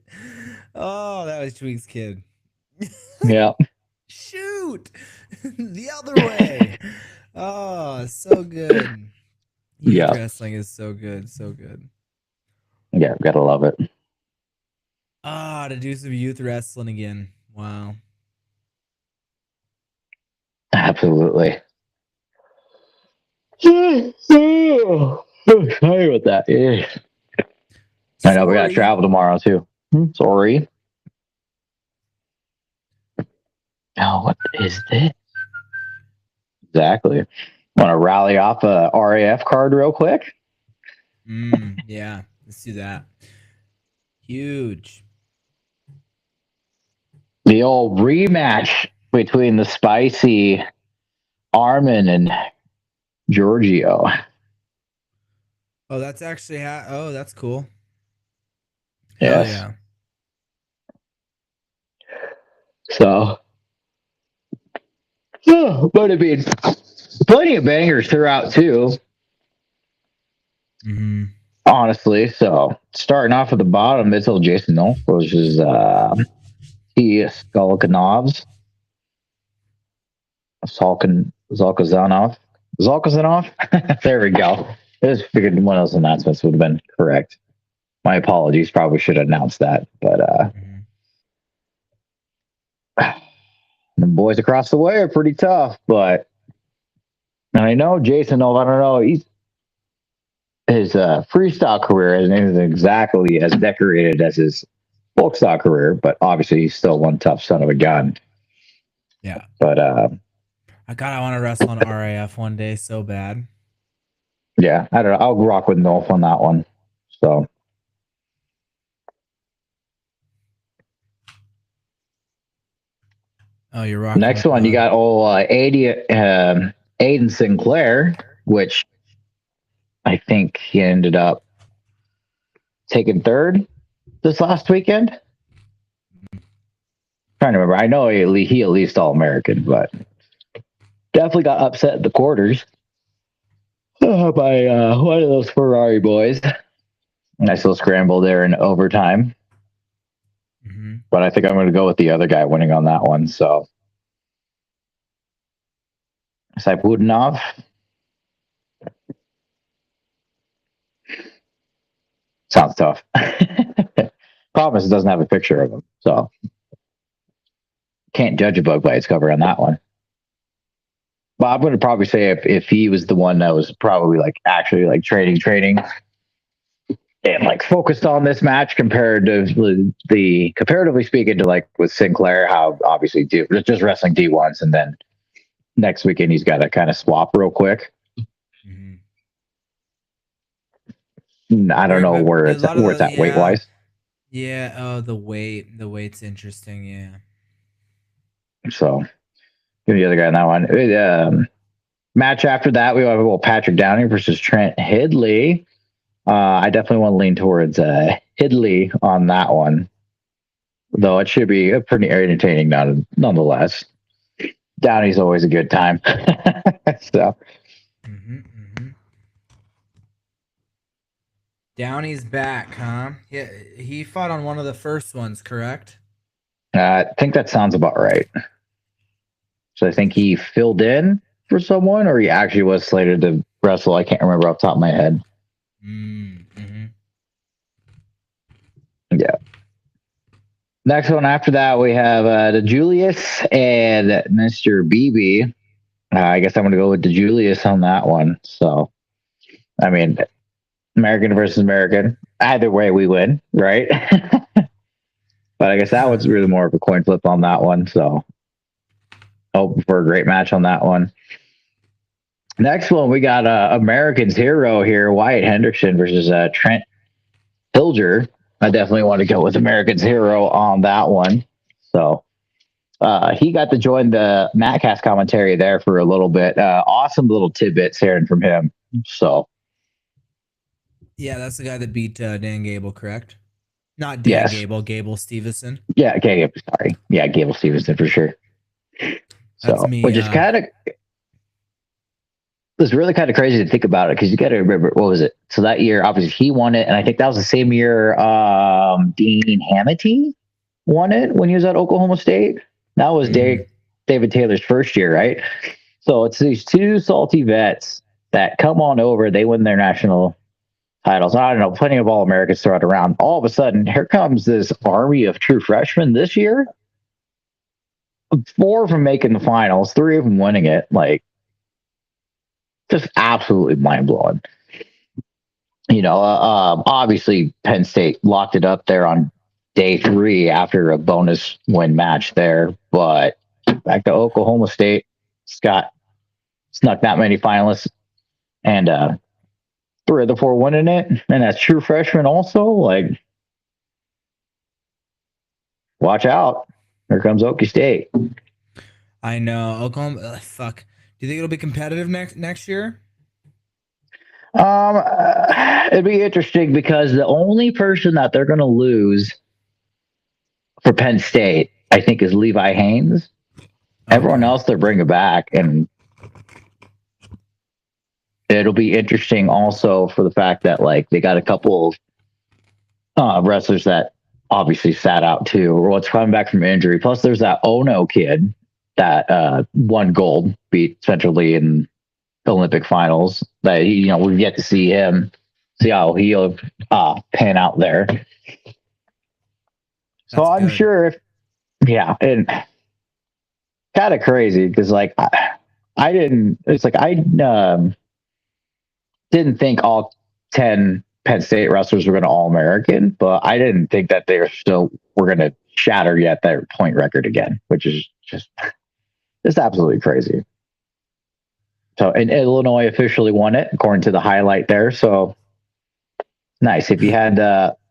Oh, that was Tweek's kid. Yeah. Shoot the other way. Oh, so good. Youth wrestling is so good, so good. Yeah, gotta love it. To do some youth wrestling again. Wow. Absolutely. Sorry about that. Yeah. I know we gotta travel tomorrow too. Sorry. Oh, what is this? Exactly. Want to rally off a RAF card real quick? Yeah, let's do that. Huge. The old rematch between the spicy Armin and Giorgio. Oh, that's actually that's cool. Yes. Yeah. So, but I mean, plenty of bangers throughout too. Honestly, so starting off at the bottom, it's old Jason Nolf, which is T. Skolkanovs. Zolkazanov. There we go. I just figured one of those announcements would have been correct. My apologies. Probably should have announced that, but the boys across the way are pretty tough. But I know Jason. I don't know. His freestyle career isn't exactly as decorated as his folk style career, but obviously he's still one tough son of a gun. Yeah. But I want to wrestle on RAF one day so bad. Yeah, I don't know. I'll rock with Nolf on that one. So. Oh, you're rocking. Next one, you got old Aiden Sinclair, which I think he ended up taking third this last weekend. Trying to remember. I know he at least All-American, but definitely got upset at the quarters by one of those Ferrari boys. Nice little scramble there in overtime. But I think I'm going to go with the other guy winning on that one. So, Saipudinov. Sounds tough. Problem is, it doesn't have a picture of him, so can't judge a book by its cover on that one. But I'm going to probably say if he was the one that was probably actually training and focused on this match comparatively speaking to with Sinclair, how obviously just wrestling D1s, and then next weekend he's got to kind of swap real quick. I don't know where it's at weight wise. Yeah. Oh, the weight's interesting. Yeah. So give the other guy on that one. Match after that, we have Patrick Downing versus Trent Hidley. I definitely want to lean towards Hidley on that one, though it should be pretty entertaining nonetheless. Downey's always a good time. So. Downey's back, huh? Yeah, he fought on one of the first ones, correct? I think that sounds about right. So I think he filled in for someone, or he actually was slated to wrestle. I can't remember off the top of my head. Mm-hmm. Yeah. Next one after that, we have the Julius and Mr. BB. I guess I'm going to go with the Julius on that one. So, I mean, American versus American. Either way, we win, right? But I guess that one's really more of a coin flip on that one. So, hope for a great match on that one. Next one, we got American's hero here, Wyatt Hendrickson versus Trent Hilger. I definitely want to go with American's hero on that one. So, he got to join the Mattcast commentary there for a little bit. Awesome little tidbits hearing from him. So, yeah, that's the guy that beat Dan Gable, correct? Not Dan Gable, Gable Stevenson. Yeah, Gable. Sorry, yeah, Gable Stevenson for sure. That's so, me. Which is kind of, it's really kind of crazy to think about it because you got to remember, what was it? So that year, obviously, he won it, and I think that was the same year Dean Hamity won it when he was at Oklahoma State. That was David Taylor's first year, right? So it's these two salty vets that come on over. They win their national titles. I don't know, plenty of All-Americans thrown around. All of a sudden, here comes this army of true freshmen this year. 4 of them making the finals, 3 of them winning it. Like, just absolutely mind-blowing. Obviously, Penn State locked it up there on day 3 after a bonus win match there. But back to Oklahoma State, Scott snuck that many finalists, and 3 of the 4 winning it, and that's true freshman also. Like, watch out. Here comes Okie State. I know. Oklahoma, fuck. Do you think it'll be competitive next year? It'd be interesting because the only person that they're going to lose for Penn State, I think, is Levi Haynes. Okay. Everyone else they're bringing back, and it'll be interesting also for the fact that, like, they got a couple of wrestlers that obviously sat out too, or what's coming back from injury. Plus, there's that Ono kid that won gold, beat Central Lee in the Olympic finals. That we've yet to see him, see how he'll pan out there. So I'm sure and kind of crazy because like I didn't think all 10 Penn State wrestlers were going to All-American, but I didn't think that they were going to shatter yet their point record again, which is just absolutely crazy. So, and Illinois officially won it according to the highlight there. So nice. If you had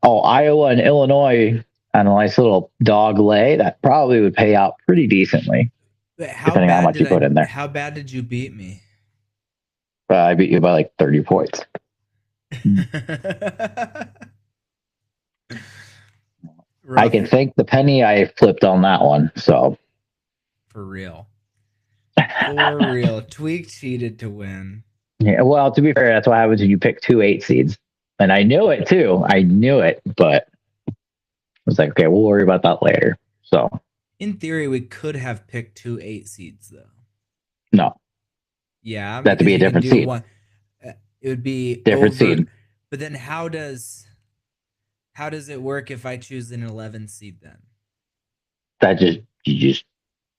Iowa and Illinois on a nice little dog lay, that probably would pay out pretty decently, depending on how much you put in there. How bad did you beat me? I beat you by like 30 points. I can thank the penny I flipped on that one. So for real. Tweek cheated to win. Yeah, well, to be fair, that's what happens when you pick 2 8 seeds. And I knew it too. I knew it, but I was like, okay, we'll worry about that later. So in theory, we could have picked 2 8 seeds though. No. Yeah. That'd be a different seed. It would be different seed. But then how does it work if I choose an 11 seed then? You just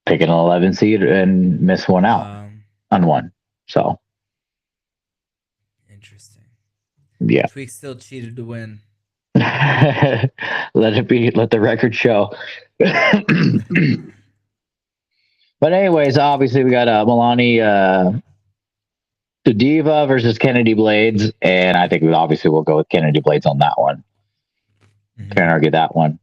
pick an 11 seed and miss one out on one. So interesting. Yeah. Tweek still cheated to win. Let the record show. But anyways, obviously we got Milani Diva versus Kennedy Blades, and I think we'll go with Kennedy Blades on that one. Can't argue that one.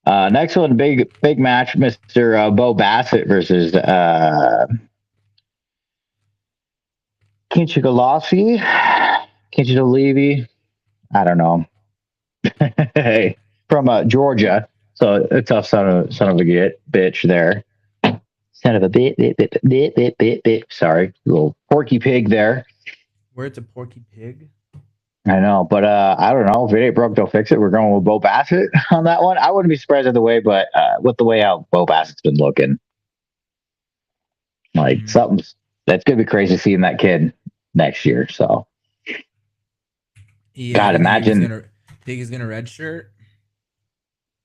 Next one, big match, Mr. Bo Bassett versus Kinchigolofsky, Levy. I don't know. From Georgia, so a tough son of a bitch there. Son of a bit. Sorry, little porky pig there. Where's a porky pig? I know, but I don't know. If it ain't broke, don't fix it. We're going with Bo Bassett on that one. I wouldn't be surprised either way, but with the way how Bo Bassett's been looking, like Mhm. something's that's gonna be crazy seeing that kid next year. So, Yeah, God, you imagine. think he's gonna redshirt?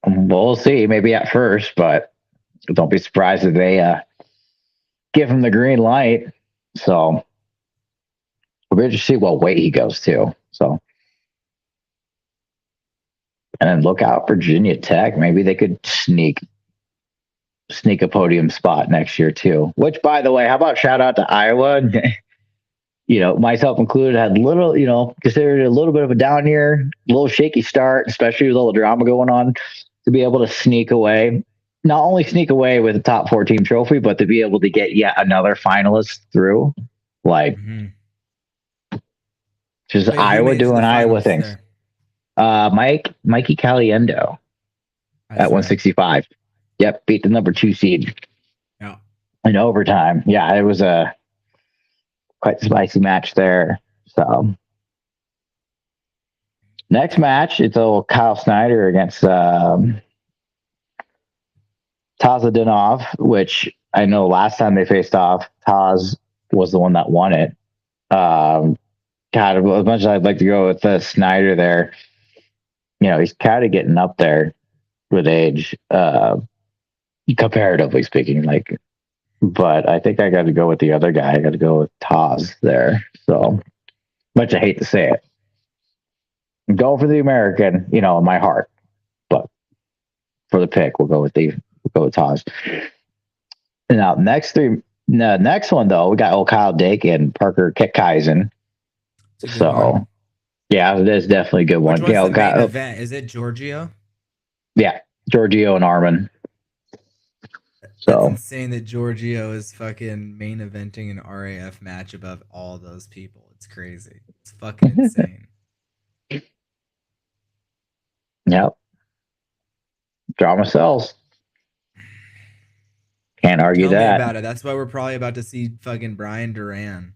We'll see. Maybe at first, but don't be surprised if they give him the green light. So we'll just see what weight he goes to. So, and then look out Virginia Tech. Maybe they could sneak a podium spot next year too. Which, by the way, how about shout out to Iowa? Myself included, had little, considered a little bit of a down year, a little shaky start, especially with all the drama going on. To be able to sneak away, not only sneak away with a top 4 team trophy, but to be able to get yet another finalist through, like Mm-hmm. just Wait, who Iowa made it to the doing Iowa finals things. there? Mikey Caliendo That's at right. 165. Yep, beat the number 2 seed Yeah. in overtime. Yeah, it was a quite spicy match there. So next match, it's old Kyle Snyder against Tazadinov, which I know last time they faced off, Taz was the one that won it. God, as much as I'd like to go with Snyder there, he's kind of getting up there with age, comparatively speaking. But I think I got to go with the other guy. I got to go with Taz there. So much I hate to say it. Go for the American, in my heart. But for the pick, we'll go with Taz. Now, next one though, we got old Kyle Dake and Parker Kekheisen. It's a good one. So yeah, it is definitely a good Which one. one's the main event? Is it Giorgio? Yeah, Giorgio and Armin. That's So insane that Giorgio is fucking main eventing an RAF match above all those people. It's crazy. It's fucking insane. yep, drama sells. Can't argue Tell me that. about it. That's why we're probably about to see fucking Brian Duran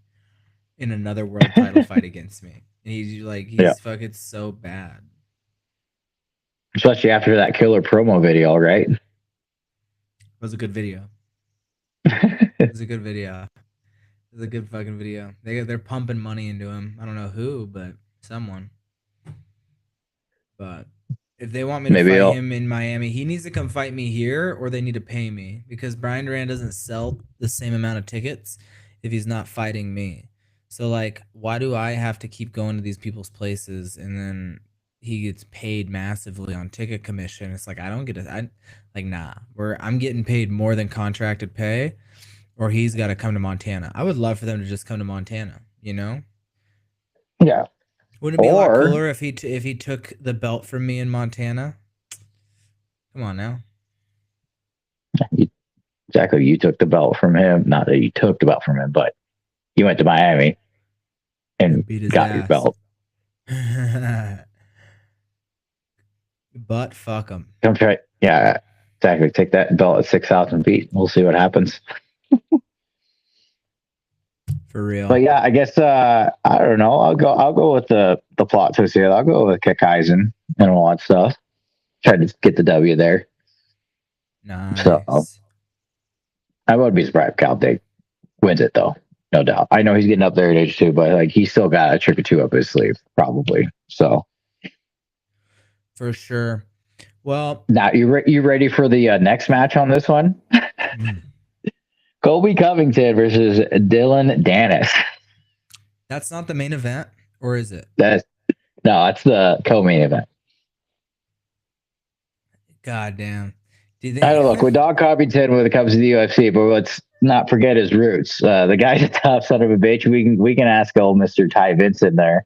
in another world title fight against me. And Yeah, he's fucking so bad. especially after that killer promo video, right? It was a good video. It was a good video. It was a good fucking video. They're pumping money into him. I don't know who, but someone. But if they want me to Maybe fight he'll. him in Miami, he needs to come fight me here, or they need to pay me because Brian Duran doesn't sell the same amount of tickets if he's not fighting me. So like, why do I have to keep going to these people's places and then he gets paid massively on ticket commission? It's like I don't get it. Nah. I'm getting paid more than contracted pay, or he's got to come to Montana. I would love for them to just come to Montana. You know? Yeah. Wouldn't it be a lot Or cooler if he took the belt from me in Montana? Come on now. exactly, you took the belt from him. Not that you took the belt from him, but you went to Miami and And beat his got your ass. belt. But fuck him. Come try. Yeah, exactly. Take that belt at 6,000 feet. We'll see what happens. For real. But yeah, I guess I don't know. I'll go with the plot twist here. I'll go with Kekheisen and all that stuff. Try to get the W there. So Nice. I would be surprised if Cal Dig wins it though. No doubt. I know he's getting up there in age too, but like he's still got a trick or two up his sleeve, probably. So For sure. Well, now you ready for the next match on this one? Colby Covington versus Dylan Dennis. that's not the main event, or is it? That's the co-main event. God damn. Do I they don't look with Don Covington when it comes to the UFC, but let's not forget his roots. The guy's a tough son of a bitch. We can ask old Mister Ty Vincent there.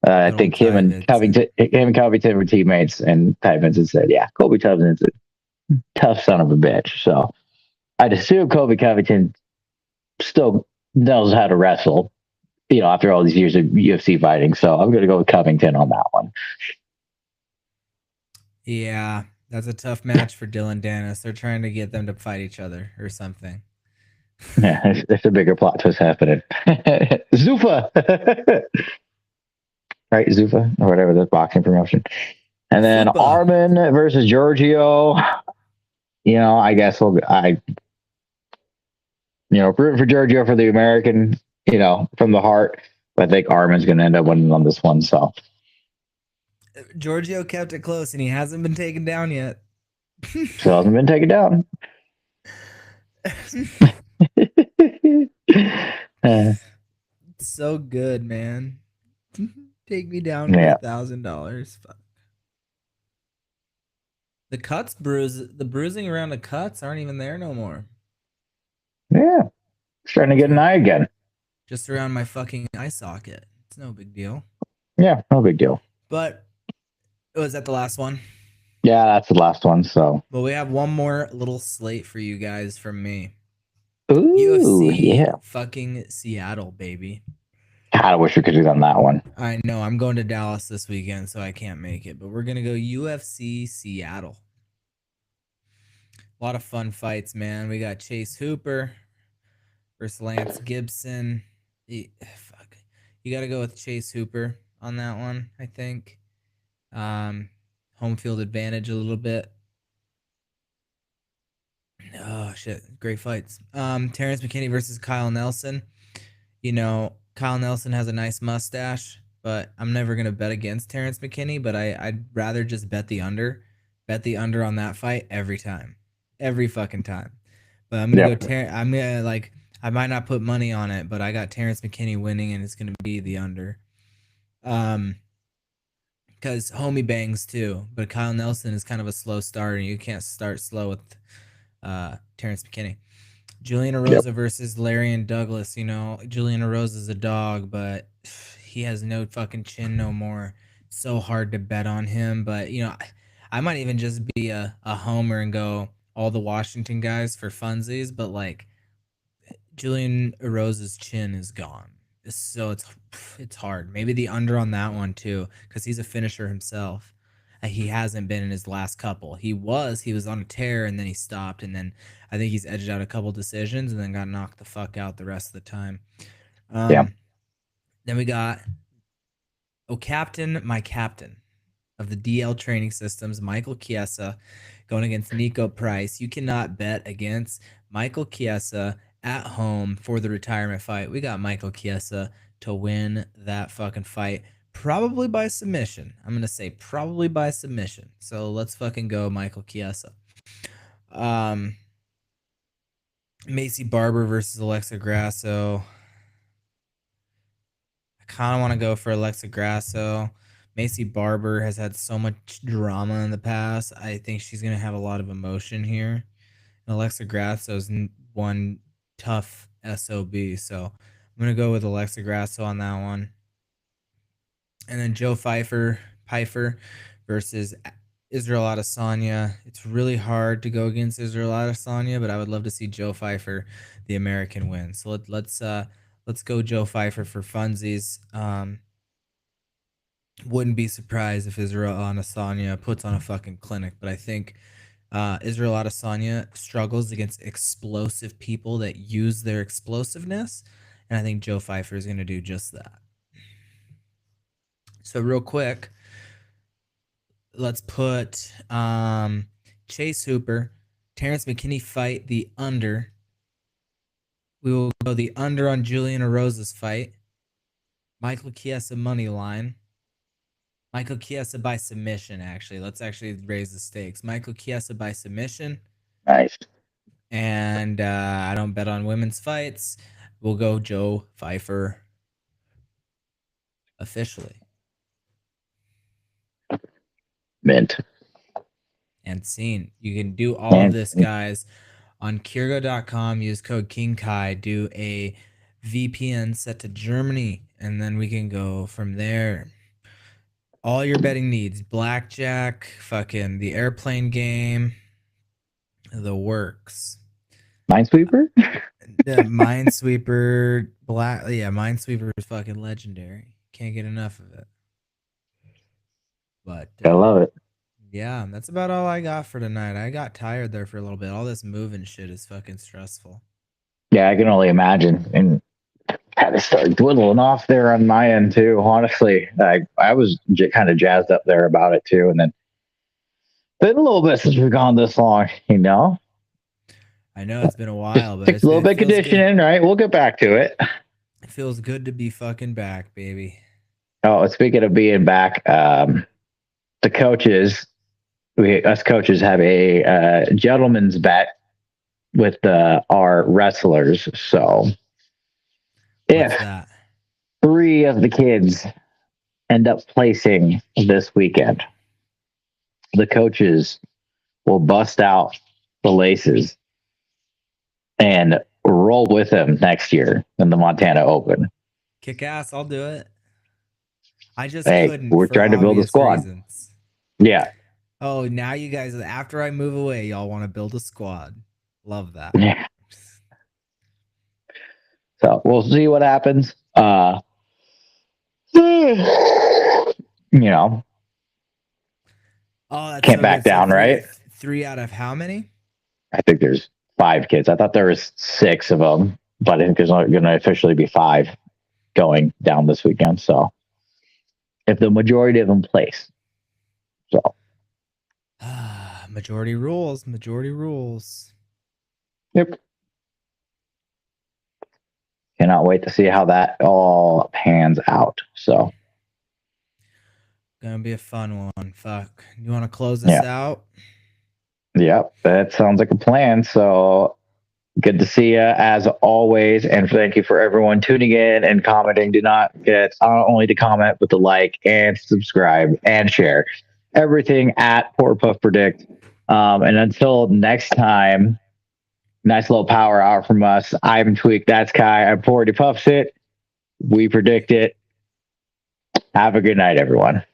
I Good old think him Ty and Vincent. Covington were teammates, and Ty Vincent said, "Yeah, Colby Covington's a tough son of a bitch." So I'd assume Colby Covington still knows how to wrestle, after all these years of UFC fighting. So I'm going to go with Covington on that one. Yeah, that's a tough match for Dylan Dennis. They're trying to get them to fight each other or something. Yeah, there's a bigger plot twist happening. Zufa. right? Zuffa or whatever, the boxing promotion. And then Fupa. Armin versus Giorgio. I guess rooting for Giorgio for the American, from the heart. But I think Armin's going to end up winning on this one. So Giorgio kept it close, and he hasn't been taken down yet. Still hasn't been taken down. So good, man. Take me down for $1,000. Fuck. The bruising around the cuts aren't even there no more. Yeah. Starting to get an eye again. Just around my fucking eye socket. It's no big deal. Yeah, no big deal. But was that the last one? Yeah, that's the last one. So, well, we have one more little slate for you guys from me. Ooh, UFC fucking Seattle, baby. God, I wish we could do on that one. I know. I'm going to Dallas this weekend, so I can't make it. But we're going to go UFC Seattle. A lot of fun fights, man. We got Chase Hooper versus Lance Gibson. Fuck. You got to go with Chase Hooper on that one, I think. Home field advantage a little bit. Oh, shit. Great fights. Terrence McKinney versus Kyle Nelson. Kyle Nelson has a nice mustache, but I'm never going to bet against Terrence McKinney, but I'd rather just bet the under. Bet the under on that fight every time. Every fucking time. But I'm going to go I might not put money on it, but I got Terrence McKinney winning, and it's going to be the under. Because homie bangs too, but Kyle Nelson is kind of a slow starter, and you can't start slow with Terrence McKinney. Julian Erosa versus Larian Douglas. Julian Erosa is a dog, but he has no fucking chin no more. It's so hard to bet on him, but I might even just be a homer and go all the Washington guys for funsies, but like Julian Erosa's chin is gone. So it's hard. Maybe the under on that one too, because he's a finisher himself. He hasn't been in his last couple. He was on a tear, and then he stopped, and then I think he's edged out a couple decisions and then got knocked the fuck out the rest of the time. Then we got my captain of the DL Training Systems, Michael Chiesa, going against Nico Price. You cannot bet against Michael Chiesa at home for the retirement fight. We got Michael Chiesa to win that fucking fight. Probably by submission. I'm going to say probably by submission. So let's fucking go Michael Chiesa. Macy Barber versus Alexa Grasso. I kind of want to go for Alexa Grasso. Macy Barber has had so much drama in the past. I think she's going to have a lot of emotion here. And Alexa Grasso is one tough SOB. So I'm going to go with Alexa Grasso on that one. And then Joe Pfeiffer versus Israel Adesanya. It's really hard to go against Israel Adesanya, but I would love to see Joe Pfeiffer, the American, win. So let's go Joe Pfeiffer for funsies. Wouldn't be surprised if Israel Adesanya puts on a fucking clinic, but I think Israel Adesanya struggles against explosive people that use their explosiveness, and I think Joe Pfeiffer is going to do just that. So real quick, let's put Chase Hooper, Terrence McKinney fight the under. We will go the under on Julian Erosa's fight. Michael Chiesa money line. Michael Chiesa by submission, actually. Let's actually raise the stakes. Michael Chiesa by submission. Nice. And I don't bet on women's fights. We'll go Joe Pfeiffer officially. Mint. And seen. You can do all of this, guys, on Kirgo.com. Use code KingKai. Do a VPN set to Germany, and then we can go from there. All your betting needs: blackjack, fucking the airplane game, the works. Minesweeper? The Minesweeper Minesweeper is fucking legendary. Can't get enough of it. But I love it. Yeah, that's about all I got for tonight. I got tired there for a little bit. All this moving shit is fucking stressful. Yeah, I can only imagine. And Kind of started dwindling off there on my end too. Honestly, I was kind of jazzed up there about it too, and then been a little bit since we've gone this long. I know it's been a while, but Takes a little bit conditioning, right? We'll get back to it. It feels good to be fucking back, baby. Oh, speaking of being back, the coaches, us coaches have a gentleman's bet with our wrestlers. So What's that? 3 of the kids end up placing this weekend, the coaches will bust out the laces and roll with them next year in the Montana Open. Kick ass, I'll do it. I just couldn't. We're trying to build a squad. Reasons. Yeah. Oh, now you guys, after I move away, y'all want to build a squad. Love that. Yeah. So we'll see what happens. Can't back down, right? 3 out of how many? I think there's 5 kids. I thought there was 6 of them, but I think there's going to officially be 5 going down this weekend. So if the majority of them place. So majority rules. Yep. Cannot wait to see how that all pans out. So gonna be a fun one. Fuck. You want to close this out? Yep, that sounds like a plan. So good to see you as always, and thank you for everyone tuning in and commenting. Do not forget not only to comment, but to like and subscribe and share everything at Poor Puff Predict. And until next time, nice little power hour from us. I'm Tweek. That's Kai. I'm Poor Puffs it. We predict it. Have a good night, everyone.